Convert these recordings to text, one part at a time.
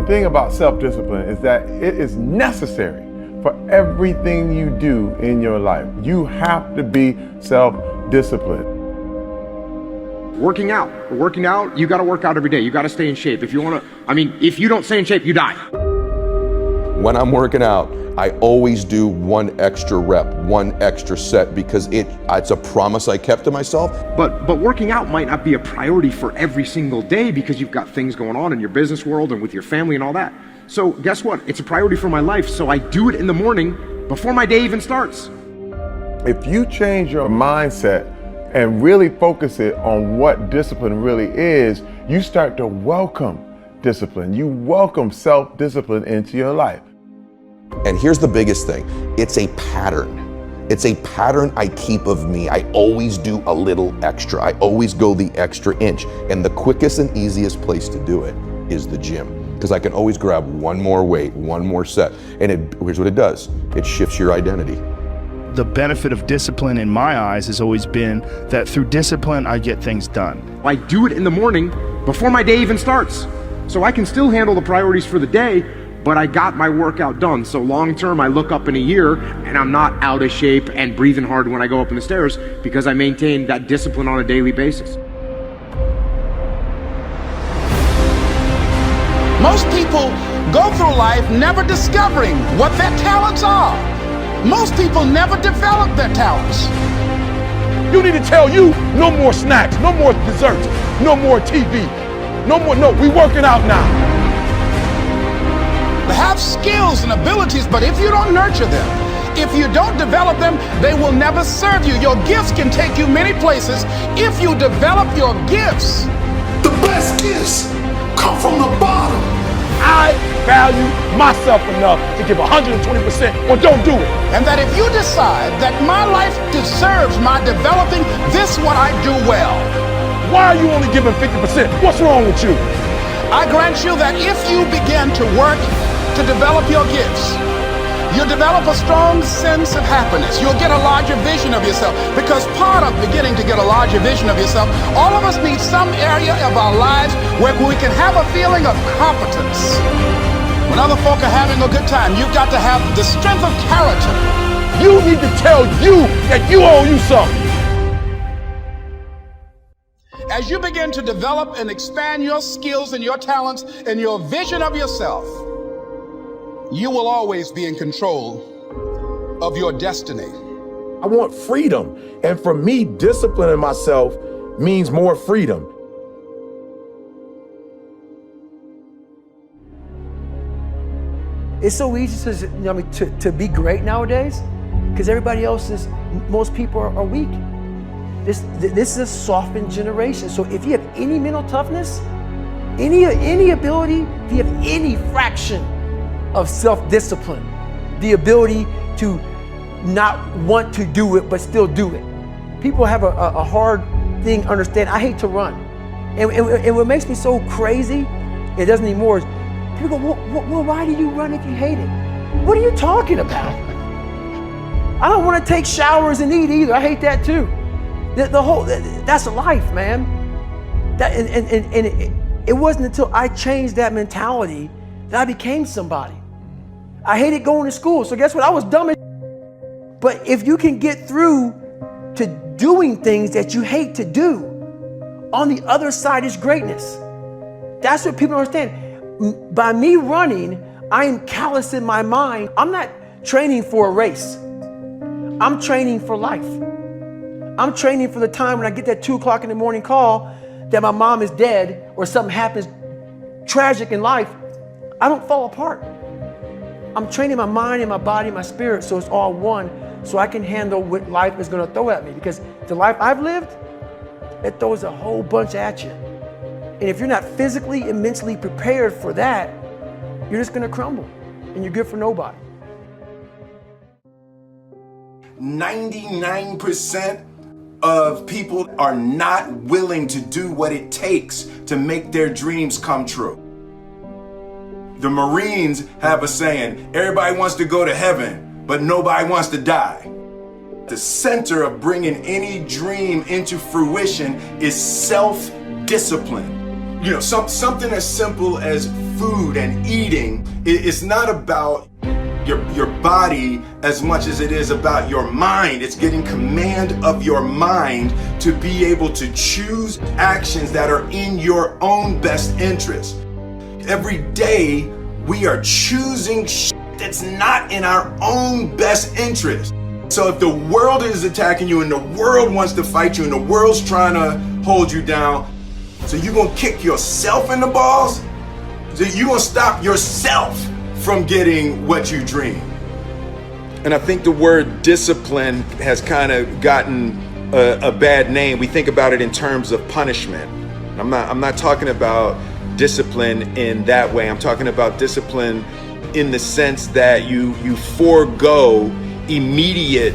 thing about self-discipline is that it is necessary for everything you do in your life. You have to be self-disciplined. Working out, you got to work out every day. You got to stay in shape. If you don't stay in shape, you die. When I'm working out, I always do one extra rep, one extra set, because it's a promise I kept to myself. But working out might not be a priority for every single day because you've got things going on in your business world and with your family and all that. So guess what? It's a priority for my life, so I do it in the morning before my day even starts. If you change your mindset and really focus it on what discipline really is, you start to welcome discipline. You welcome self-discipline into your life. And here's the biggest thing. It's a pattern. It's a pattern I keep of me. I always do a little extra. I always go the extra inch. And the quickest and easiest place to do it is the gym. Because I can always grab one more weight, one more set. And here's what it does. It shifts your identity. The benefit of discipline in my eyes has always been that through discipline, I get things done. I do it in the morning before my day even starts. So I can still handle the priorities for the day, but I got my workout done. So long term, I look up in a year and I'm not out of shape and breathing hard when I go up in the stairs because I maintain that discipline on a daily basis. Most people go through life never discovering what their talents are. Most people never develop their talents. You need to tell you, no more snacks, no more desserts, no more TV, we working out now. They have skills and abilities, but if you don't nurture them, if you don't develop them, they will never serve you. Your gifts can take you many places if you develop your gifts. The best gifts come from the bottom. I value myself enough to give 120% or don't do it. And that if you decide that my life deserves my developing this what I do well. Why are you only giving 50%? What's wrong with you? I grant you that if you begin to work to develop your gifts, you'll develop a strong sense of happiness. You'll get a larger vision of yourself, because part of beginning to get a larger vision of yourself, all of us need some area of our lives where we can have a feeling of competence. When other folk are having a good time, you've got to have the strength of character. You need to tell you that you owe you something. As you begin to develop and expand your skills and your talents and your vision of yourself, you will always be in control of your destiny. I want freedom. And for me, disciplining myself means more freedom. It's so easy to be great nowadays because most people are weak. This is a softened generation. So if you have any mental toughness, any ability, if you have any fraction of self-discipline, the ability to not want to do it but still do it. People have a hard thing understand. I hate to run. And what makes me so crazy, it doesn't anymore, is people go, well, why do you run if you hate it? What are you talking about? I don't want to take showers and eat either. I hate that too. That's life, man. It wasn't until I changed that mentality that I became somebody. I hated going to school, so guess what? I was dumb as But if you can get through to doing things that you hate to do, on the other side is greatness. That's what people don't understand. By me running, I am callous in my mind. I'm not training for a race. I'm training for life. I'm training for the time when I get that 2 o'clock in the morning call that my mom is dead or something happens tragic in life. I don't fall apart. I'm training my mind and my body and my spirit so it's all one, so I can handle what life is going to throw at me. Because the life I've lived, it throws a whole bunch at you. And if you're not physically and mentally prepared for that, you're just going to crumble and you're good for nobody. 99% of people are not willing to do what it takes to make their dreams come true. The Marines have a saying, everybody wants to go to heaven, but nobody wants to die. The center of bringing any dream into fruition is self-discipline. You know, something as simple as food and eating, it's not about your body as much as it is about your mind. It's getting command of your mind to be able to choose actions that are in your own best interest. Every day we are choosing that's not in our own best interest. So if the world is attacking you and the world wants to fight you and the world's trying to hold you down, so you're gonna kick yourself in the balls? So you're gonna stop yourself from getting what you dream. And I think the word discipline has kind of gotten a bad name. We think about it in terms of punishment. I'm not talking about discipline in that way. I'm talking about discipline in the sense that you forego immediate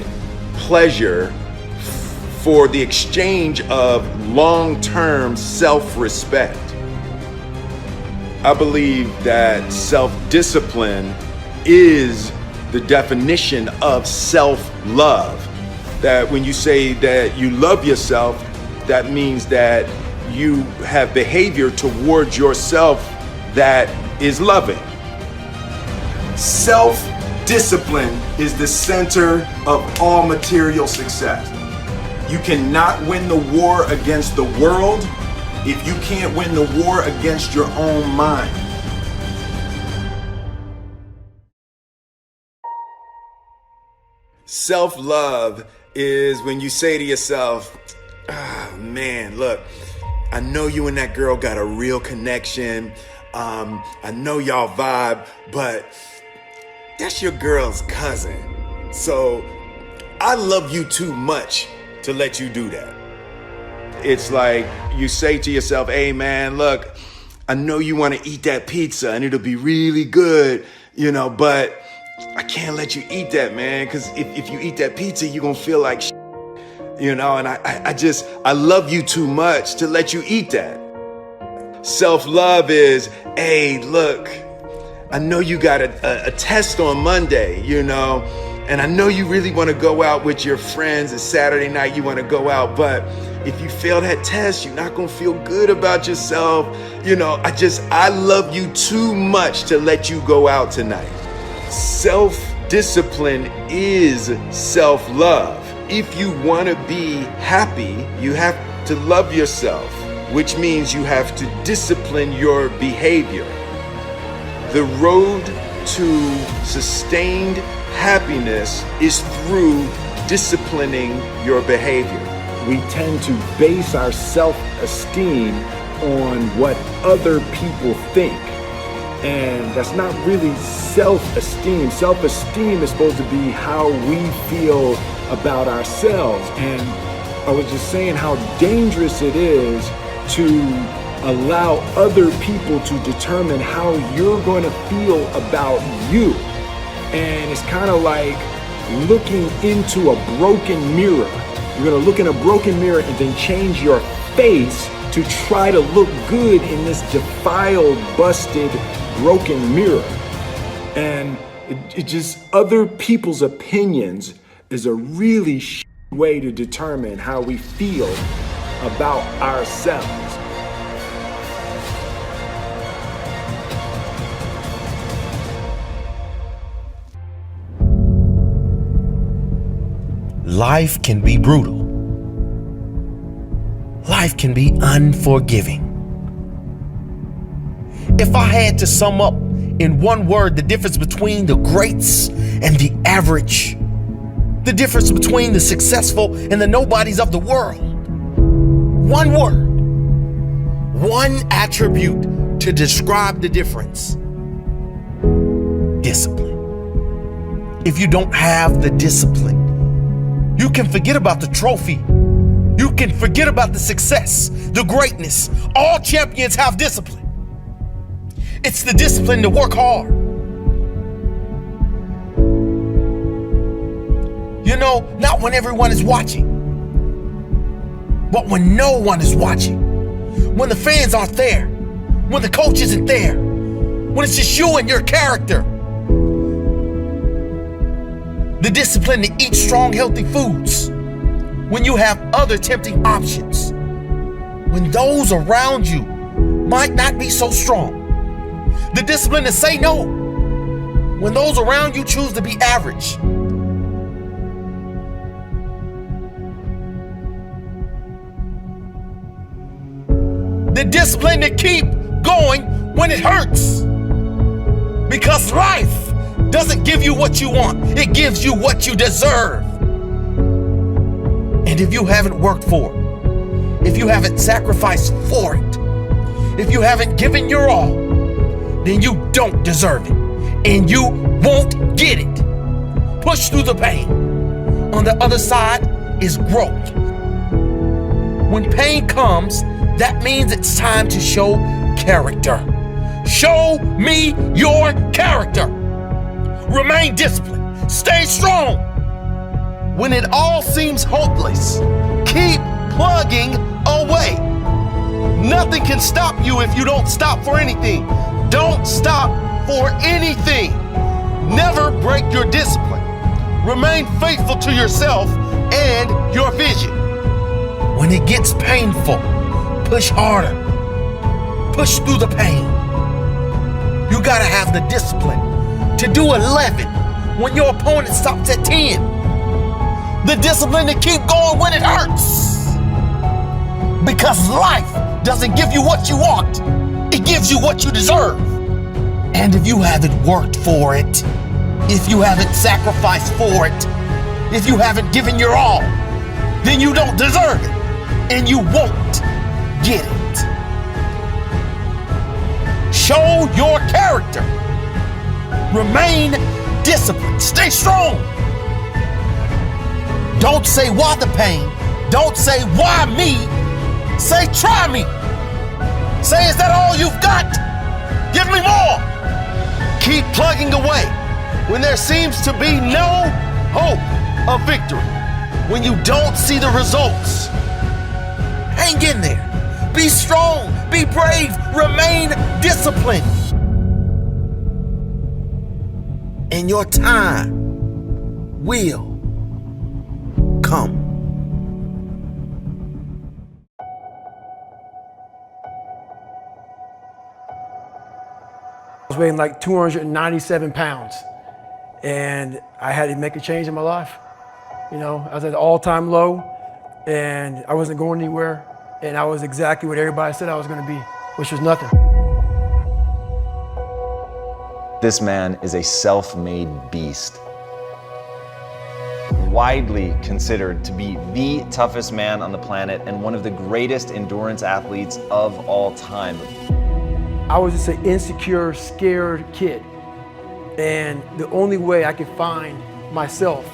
pleasure for the exchange of long-term self-respect. I believe that self-discipline is the definition of self-love. That when you say that you love yourself, that means that you have behavior towards yourself that is loving. Self-discipline is the center of all material success. You cannot win the war against the world if you can't win the war against your own mind. Self-love is when you say to yourself, oh, man, look, I know you and that girl got a real connection. I know y'all vibe, but that's your girl's cousin. So I love you too much to let you do that. It's like you say to yourself, hey man, look, I know you want to eat that pizza and it'll be really good, but I can't let you eat that, man, because if you eat that pizza, you're going to feel like shit, and I love you too much to let you eat that. Self-love is, hey, look, I know you got a test on Monday, and I know you really want to go out with your friends. It's Saturday night, you want to go out, but if you fail that test, you're not going to feel good about yourself. I love you too much to let you go out tonight. Self-discipline is self-love. If you want to be happy, you have to love yourself, which means you have to discipline your behavior. The road to sustained happiness is through disciplining your behavior. We tend to base our self-esteem on what other people think. And that's not really self-esteem. Self-esteem is supposed to be how we feel about ourselves. And I was just saying how dangerous it is to allow other people to determine how you're going to feel about you. And it's kind of like looking into a broken mirror. You're going to look in a broken mirror and then change your face to try to look good in this defiled, busted, broken mirror. And it just, other people's opinions is a really way to determine how we feel about ourselves. Life can be brutal. Life can be unforgiving. If I had to sum up in one word the difference between the greats and the average, the difference between the successful and the nobodies of the world, one word, one attribute to describe the difference: discipline. If you don't have the discipline, you can forget about the trophy. You can forget about the success, the greatness. All champions have discipline. It's the discipline to work hard. Not when everyone is watching, but when no one is watching. When the fans aren't there, when the coach isn't there, when it's just you and your character. The discipline to eat strong, healthy foods when you have other tempting options. When those around you might not be so strong. The discipline to say no when those around you choose to be average. The discipline to keep going when it hurts. Because life doesn't give you what you want, it gives you what you deserve. And if you haven't worked for it, if you haven't sacrificed for it, if you haven't given your all, then you don't deserve it, and you won't get it. Push through the pain. On the other side is growth. When pain comes, that means it's time to show character. Show me your character. Remain disciplined. Stay strong. When it all seems hopeless, keep plugging away. Nothing can stop you if you don't stop for anything. Don't stop for anything. Never break your discipline. Remain faithful to yourself and your vision. When it gets painful, push harder. Push through the pain. You gotta have the discipline to do 11 when your opponent stops at 10. The discipline to keep going when it hurts. Because life doesn't give you what you want, it gives you what you deserve. And if you haven't worked for it, if you haven't sacrificed for it, if you haven't given your all, then you don't deserve it, and you won't get it. Show your character. Remain disciplined. Stay strong. Don't say why the pain. Don't say why me. Say try me. Say, is that all you've got? Give me more. Keep plugging away when there seems to be no hope of victory. When you don't see the results, hang in there. Be strong, be brave, remain disciplined. And your time will come. I was weighing like 297 pounds, and I had to make a change in my life. You know, I was at an all-time low, and I wasn't going anywhere, and I was exactly what everybody said I was going to be, which was nothing. This man is a self-made beast. Widely considered to be the toughest man on the planet and one of the greatest endurance athletes of all time. I was just an insecure, scared kid. And the only way I could find myself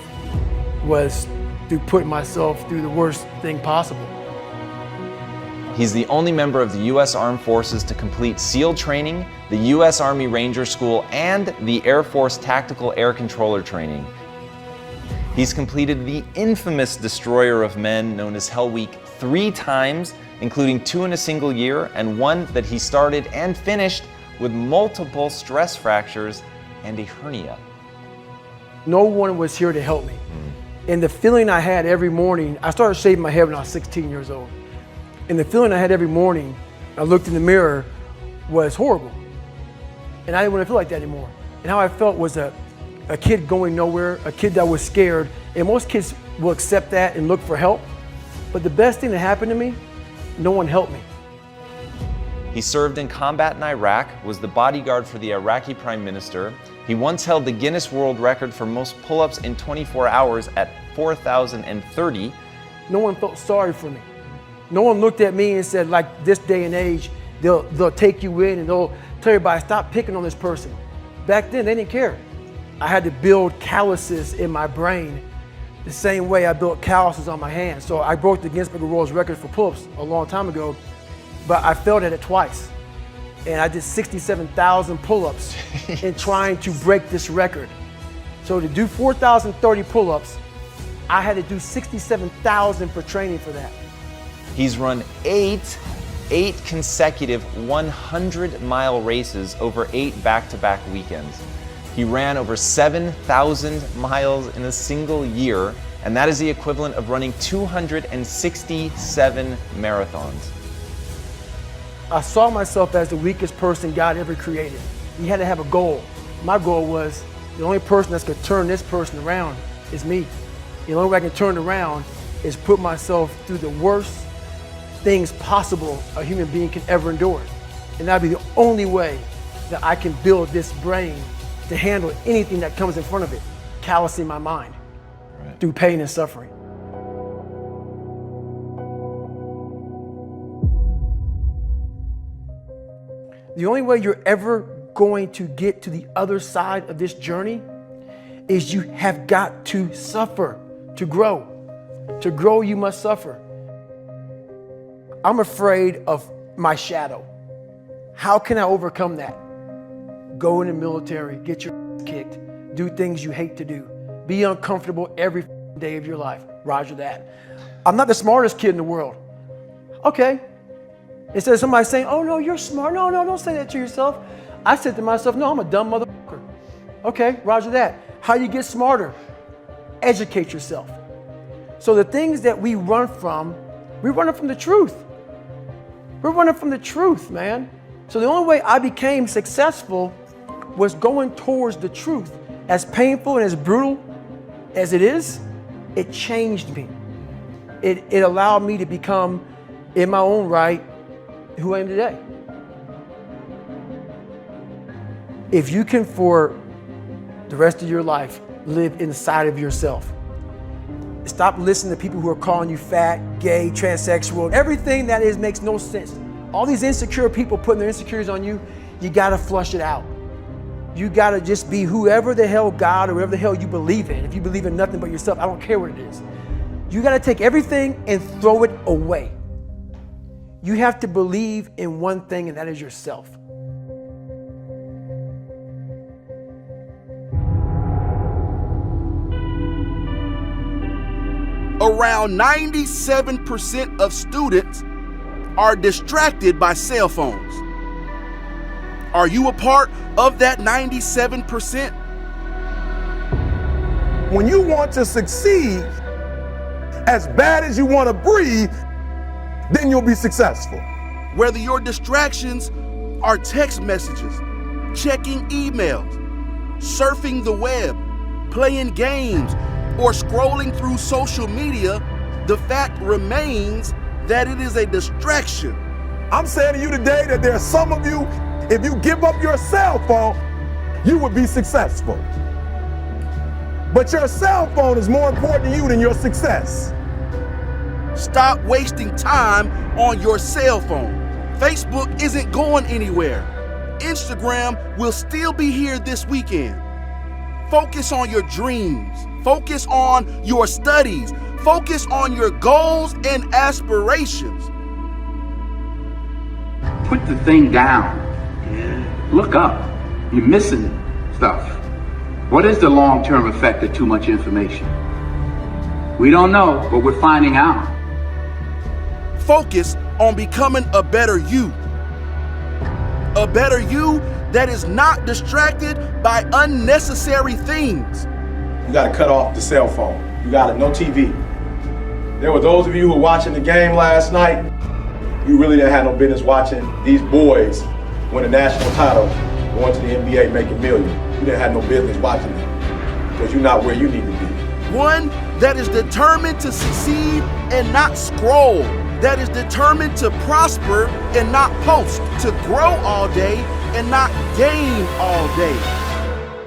was through putting myself through the worst thing possible. He's the only member of the U.S. Armed Forces to complete SEAL training, the U.S. Army Ranger School, and the Air Force Tactical Air Controller training. He's completed the infamous Destroyer of Men known as Hell Week 3 times, including 2 in a single year, and 1 that he started and finished with multiple stress fractures and a hernia. No one was here to help me. And the feeling I had every morning, I started shaving my head when I was 16 years old. And the feeling I had every morning, I looked in the mirror, was horrible. And I didn't want to feel like that anymore. And how I felt was a kid going nowhere, a kid that was scared. And most kids will accept that and look for help. But the best thing that happened to me, no one helped me. He served in combat in Iraq, was the bodyguard for the Iraqi Prime Minister. He once held the Guinness World Record for most pull-ups in 24 hours at 4,030. No one felt sorry for me. No one looked at me and said, like this day and age, they'll take you in and they'll tell everybody, stop picking on this person. Back then, they didn't care. I had to build calluses in my brain the same way I built calluses on my hands. So I broke the Guinness Book of World Records for pull-ups a long time ago, but I failed at it twice. And I did 67,000 pull-ups in trying to break this record. So to do 4,030 pull-ups, I had to do 67,000 for training for that. He's run eight consecutive 100-mile races over 8 back-to-back weekends. He ran over 7,000 miles in a single year, and that is the equivalent of running 267 marathons. I saw myself as the weakest person God ever created. He had to have a goal. My goal was the only person that's gonna turn this person around is me. The only way I can turn it around is put myself through the worst things possible a human being can ever endure. And that'd be the only way that I can build this brain to handle anything that comes in front of it, callousing my mind through pain and suffering. The only way you're ever going to get to the other side of this journey is you have got to suffer to grow. To grow, you must suffer. I'm afraid of my shadow. How can I overcome that? Go in the military, get your ass kicked, do things you hate to do, be uncomfortable every day of your life. Roger that. I'm not the smartest kid in the world. Okay. Instead of somebody saying, oh no, you're smart. No, don't say that to yourself. I said to myself, no, I'm a dumb motherfucker. Okay, roger that. How you get smarter? Educate yourself. So the things that we run from the truth. We're running from the truth, man. So the only way I became successful was going towards the truth. As painful and as brutal as it is, it changed me. It allowed me to become, in my own right, who I am today. If you can, for the rest of your life, live inside of yourself, stop listening to people who are calling you fat, gay, transsexual. Everything that is makes no sense. All these insecure people putting their insecurities on you, you gotta flush it out. You gotta just be whoever the hell God or whatever the hell you believe in. If you believe in nothing but yourself, I don't care what it is. You gotta take everything and throw it away. You have to believe in one thing, and that is yourself. Around 97% of students are distracted by cell phones. Are you a part of that 97%? When you want to succeed as bad as you want to breathe, then you'll be successful. Whether your distractions are text messages, checking emails, surfing the web, playing games, or scrolling through social media, the fact remains that it is a distraction. I'm saying to you today that there are some of you, if you give up your cell phone, you would be successful. But your cell phone is more important to you than your success. Stop wasting time on your cell phone. Facebook isn't going anywhere. Instagram will still be here this weekend. Focus on your dreams. Focus on your studies. Focus on your goals and aspirations. Put the thing down. Look up. You're missing stuff. What is the long-term effect of too much information? We don't know, but we're finding out. Focus on becoming a better you. A better you that is not distracted by unnecessary things. You gotta cut off the cell phone. You gotta, no TV. There were those of you who were watching the game last night, you really didn't have no business watching these boys win a national title, going to the NBA making millions. You didn't have no business watching them because you're not where you need to be. One that is determined to succeed and not scroll. That is determined to prosper and not post. To grow all day and not gain all day.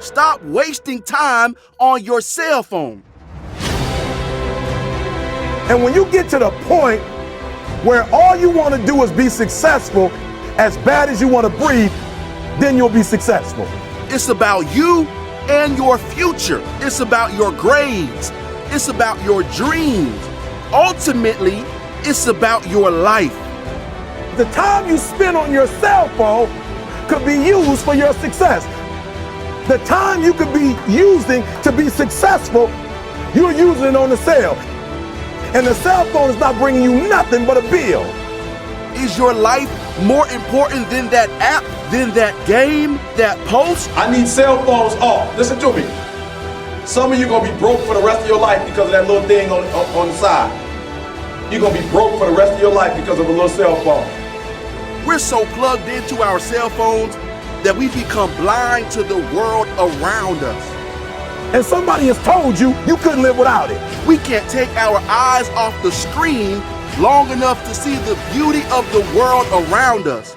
Stop wasting time on your cell phone. And when you get to the point where all you want to do is be successful, as bad as you want to breathe, then you'll be successful. It's about you and your future. It's about your grades. It's about your dreams. Ultimately, it's about your life. The time you spend on your cell phone could be used for your success. The time you could be using to be successful, you're using it on the cell. And the cell phone is not bringing you nothing but a bill. Is your life more important than that app, than that game, that post? I need cell phones off. Listen to me. Some of you gonna be broke for the rest of your life because of that little thing on the side. You're gonna be broke for the rest of your life because of a little cell phone. We're so plugged into our cell phones that we become blind to the world around us. And somebody has told you you couldn't live without it. We can't take our eyes off the screen long enough to see the beauty of the world around us.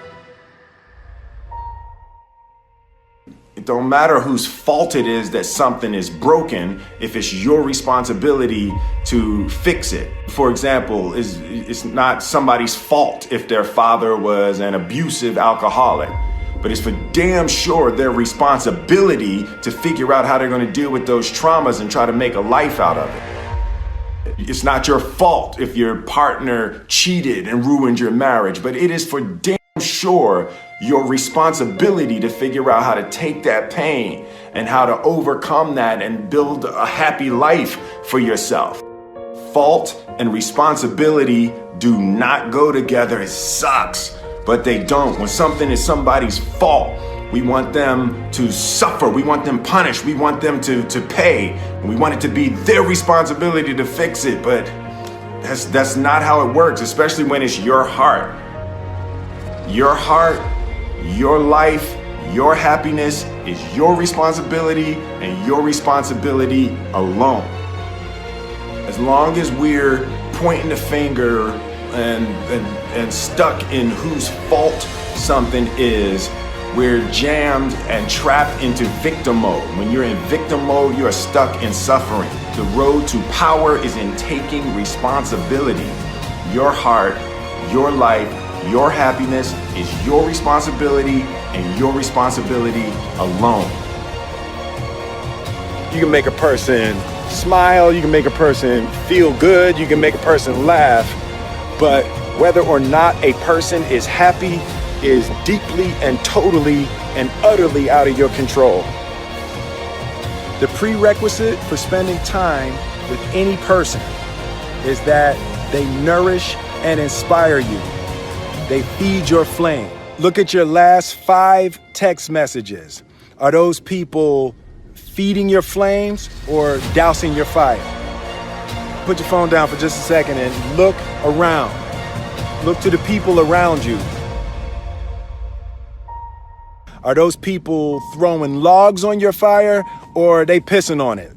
It don't matter whose fault it is that something is broken if it's your responsibility to fix it. For example, it's not somebody's fault if their father was an abusive alcoholic, but it's for damn sure their responsibility to figure out how they're going to deal with those traumas and try to make a life out of it. It's not your fault if your partner cheated and ruined your marriage, but it is for damn sure your responsibility to figure out how to take that pain and how to overcome that and build a happy life for yourself. Fault and responsibility do not go together. It sucks, but they don't. When something is somebody's fault, we want them to suffer. We want them punished. We want them to pay. And we want it to be their responsibility to fix it, but that's not how it works, especially when it's your heart. Your heart, your life, your happiness is your responsibility and your responsibility alone. As long as we're pointing the finger and stuck in whose fault something is, we're jammed and trapped into victim mode. When you're in victim mode, you are stuck in suffering. The road to power is in taking responsibility. Your heart, your life, your happiness is your responsibility and your responsibility alone. You can make a person smile, you can make a person feel good, you can make a person laugh, but whether or not a person is happy is deeply and totally and utterly out of your control. The prerequisite for spending time with any person is that they nourish and inspire you. They feed your flame. Look at your last 5 text messages. Are those people feeding your flames or dousing your fire? Put your phone down for just a second and look around. Look to the people around you. Are those people throwing logs on your fire or are they pissing on it?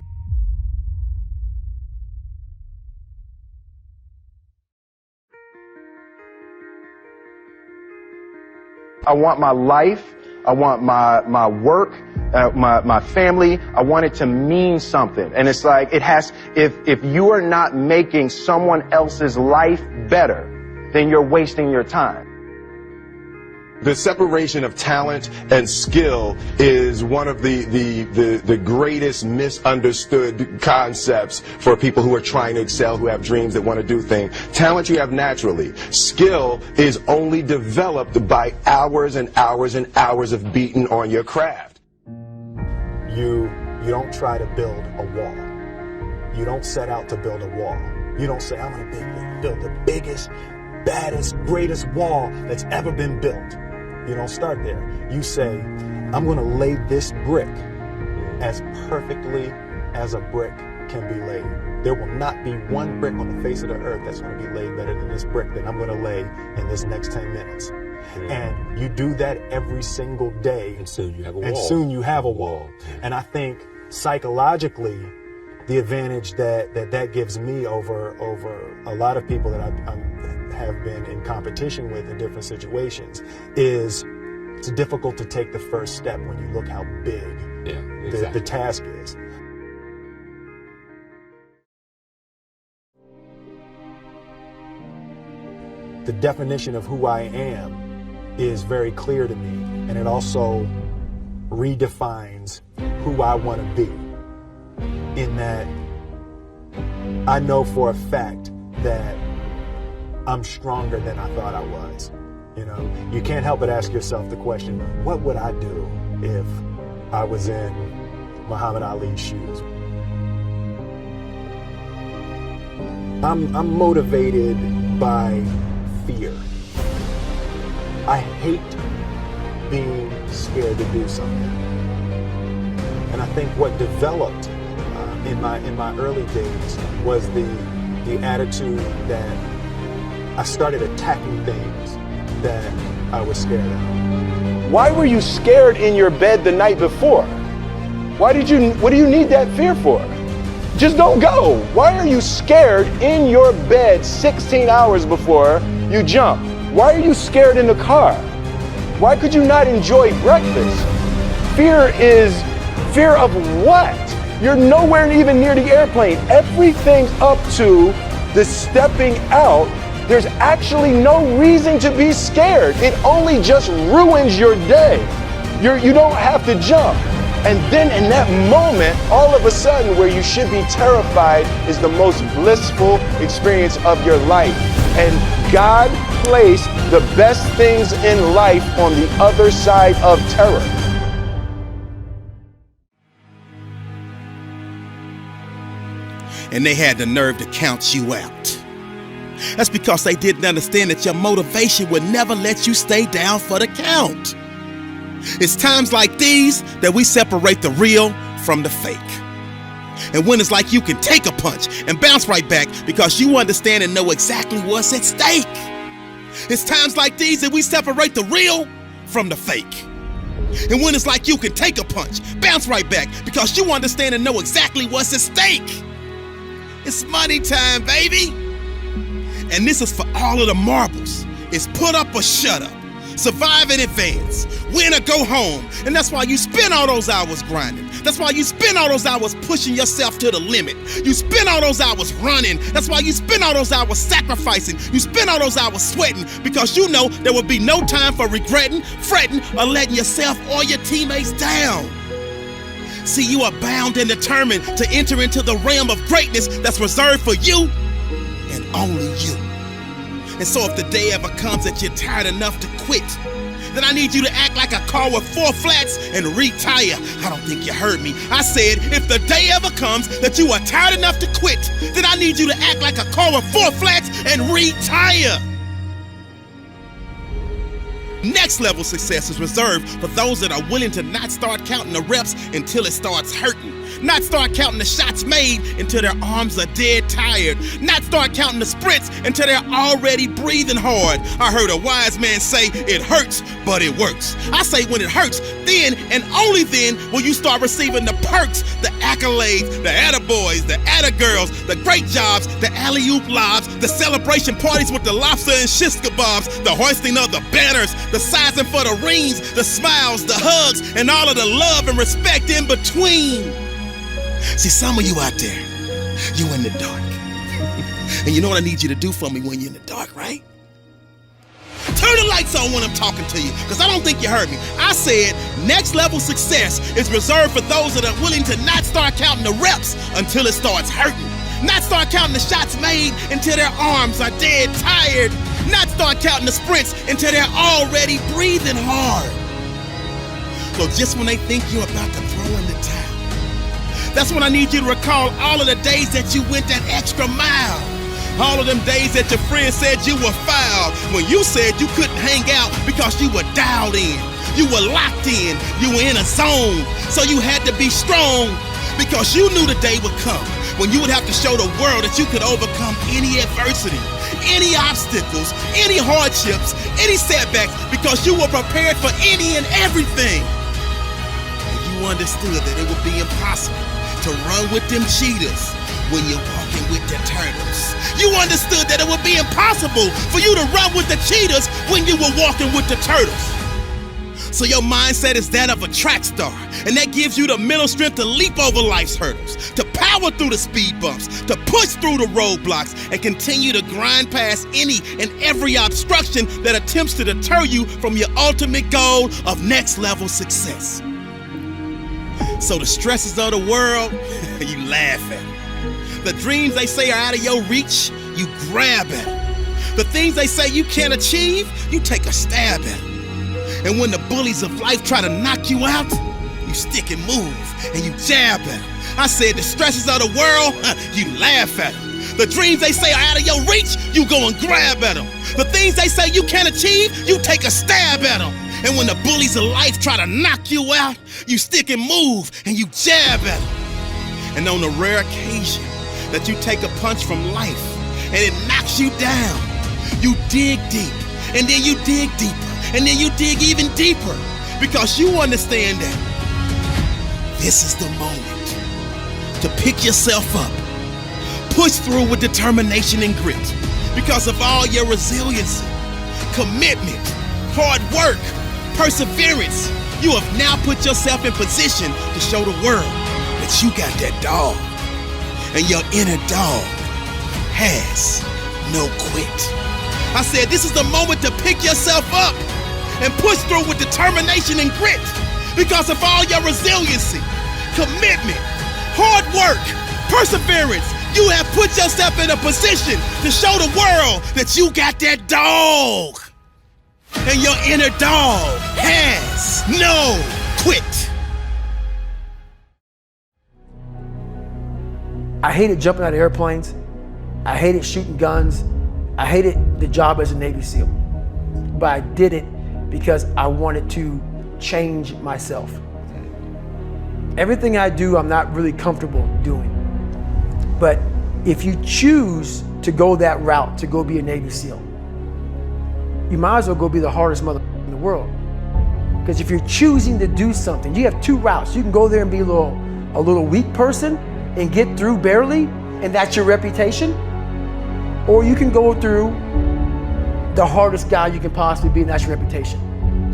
I want my life, I want my work, my family, I want it to mean something. And it's like, if you are not making someone else's life better, then you're wasting your time. The separation of talent and skill is one of the greatest misunderstood concepts for people who are trying to excel, who have dreams, that want to do things. Talent you have naturally. Skill is only developed by hours and hours and hours of beating on your craft. You don't try to build a wall. You don't set out to build a wall. You don't say, I'm going to build the biggest, baddest, greatest wall that's ever been built. You don't start there. You say, I'm going to lay this brick as perfectly as a brick can be laid. There will not be one brick on the face of the earth that's going to be laid better than this brick that I'm going to lay in this next 10 minutes. And you do that every single day. And soon you have a wall. And soon you have a wall. And I think psychologically, the advantage that gives me over a lot of people that I have been in competition with in different situations is it's difficult to take the first step when you look how big the task is. The definition of who I am is very clear to me, and it also redefines who I want to be, in that I know for a fact that I'm stronger than I thought I was. You know, you can't help but ask yourself the question, what would I do if I was in Muhammad Ali's shoes? I'm motivated by fear. I hate being scared to do something. And I think what developed in my early days was the attitude that I started attacking things that I was scared of. Why were you scared in your bed the night before? What do you need that fear for? Just don't go. Why are you scared in your bed 16 hours before you jump? Why are you scared in the car? Why could you not enjoy breakfast? Fear is fear of what? You're nowhere even near the airplane. Everything's up to the stepping out. There's actually no reason to be scared. It only just ruins your day. You don't have to jump. And then in that moment, all of a sudden, where you should be terrified is the most blissful experience of your life. And God placed the best things in life on the other side of terror. And they had the nerve to count you out. That's because they didn't understand that your motivation would never let you stay down for the count. It's times like these that we separate the real from the fake. And when it's like you can take a punch and bounce right back because you understand and know exactly what's at stake. It's times like these that we separate the real from the fake. And when it's like you can take a punch, bounce right back because you understand and know exactly what's at stake. It's money time, baby. And this is for all of the marbles. It's put up or shut up. Survive in advance, win or go home. And that's why you spend all those hours grinding. That's why you spend all those hours pushing yourself to the limit. You spend all those hours running. That's why you spend all those hours sacrificing. You spend all those hours sweating because you know there will be no time for regretting, fretting, or letting yourself or your teammates down. See, you are bound and determined to enter into the realm of greatness that's reserved for you and only you. And so if the day ever comes that you're tired enough to quit, then I need you to act like a car with 4 flats and retire. I don't think you heard me. I said, if the day ever comes that you are tired enough to quit, then I need you to act like a car with 4 flats and retire. Next level success is reserved for those that are willing to not start counting the reps until it starts hurting. Not start counting the shots made until their arms are dead tired. Not start counting the sprints until they're already breathing hard. I heard a wise man say, it hurts, but it works. I say when it hurts, then and only then will you start receiving the perks, the accolades, the attaboys, the attagirls, the great jobs, the alley-oop lobs, the celebration parties with the lobster and shish kebabs, the hoisting of the banners, the sizing for the rings, the smiles, the hugs, and all of the love and respect in between. See, some of you out there, you in the dark. And you know what I need you to do for me when you're in the dark, right? Turn the lights on when I'm talking to you, because I don't think you heard me. I said next level success is reserved for those that are willing to not start counting the reps until it starts hurting. Not start counting the shots made until their arms are dead tired. Not start counting the sprints until they're already breathing hard. So just when they think you're about to throw in the towel, that's when I need you to recall all of the days that you went that extra mile. All of them days that your friends said you were foul. When you said you couldn't hang out because you were dialed in. You were locked in. You were in a zone. So you had to be strong because you knew the day would come when you would have to show the world that you could overcome any adversity, any obstacles, any hardships, any setbacks, because you were prepared for any and everything. And you understood that it would be impossible to run with them cheetahs when you're walking with the turtles. You understood that it would be impossible for you to run with the cheetahs when you were walking with the turtles. So your mindset is that of a track star, and that gives you the mental strength to leap over life's hurdles, to power through the speed bumps, to push through the roadblocks, and continue to grind past any and every obstruction that attempts to deter you from your ultimate goal of next level success. So the stresses of the world, you laugh at them. The dreams they say are out of your reach, you grab at them. The things they say you can't achieve, you take a stab at them. And when the bullies of life try to knock you out, you stick and move and you jab at them. I said the stresses of the world, you laugh at them. The dreams they say are out of your reach, you go and grab at them. The things they say you can't achieve, you take a stab at them. And when the bullies of life try to knock you out, you stick and move and you jab at them. And on the rare occasion that you take a punch from life and it knocks you down, you dig deep, and then you dig deeper, And then you dig even deeper because you understand that this is the moment to pick yourself up, push through with determination and grit because of all your resiliency, commitment, hard work, perseverance. You have now put yourself in position to show the world that you got that dog, and your inner dog has no quit. I said this is the moment to pick yourself up and push through with determination and grit because of all your resiliency, commitment, hard work, perseverance. You have put yourself in a position to show the world that you got that dog, and your inner dog has no quit. I hated jumping out of airplanes. I hated shooting guns. I hated the job as a Navy SEAL. But I did it because I wanted to change myself. Everything I do, I'm not really comfortable doing. But if you choose to go that route, to go be a Navy SEAL, you might as well go be the hardest mother in the world. Because if you're choosing to do something, you have two routes. You can go there and be a little weak person and get through barely, and that's your reputation. Or you can go through the hardest guy you can possibly be, and that's your reputation.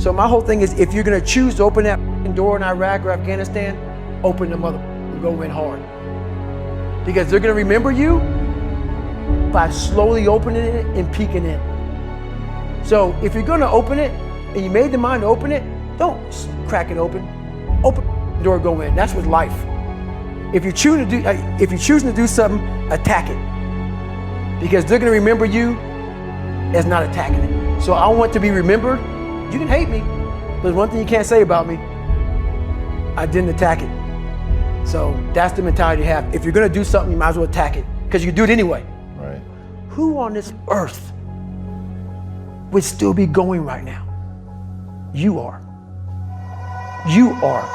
So my whole thing is, if you're gonna choose to open that door in Iraq or Afghanistan, open the mother and go in hard. Because they're gonna remember you by slowly opening it and peeking in. So if you're gonna open it, and you made the mind to open it, don't crack it open. Open the door, go in. That's with life. If you're choosing to do something, attack it. Because they're gonna remember you as not attacking it. So I want to be remembered. You can hate me, but there's one thing you can't say about me. I didn't attack it. So that's the mentality you have. If you're gonna do something, you might as well attack it, because you can do it anyway. Right. Who on this earth would still be going right now? You are. You are.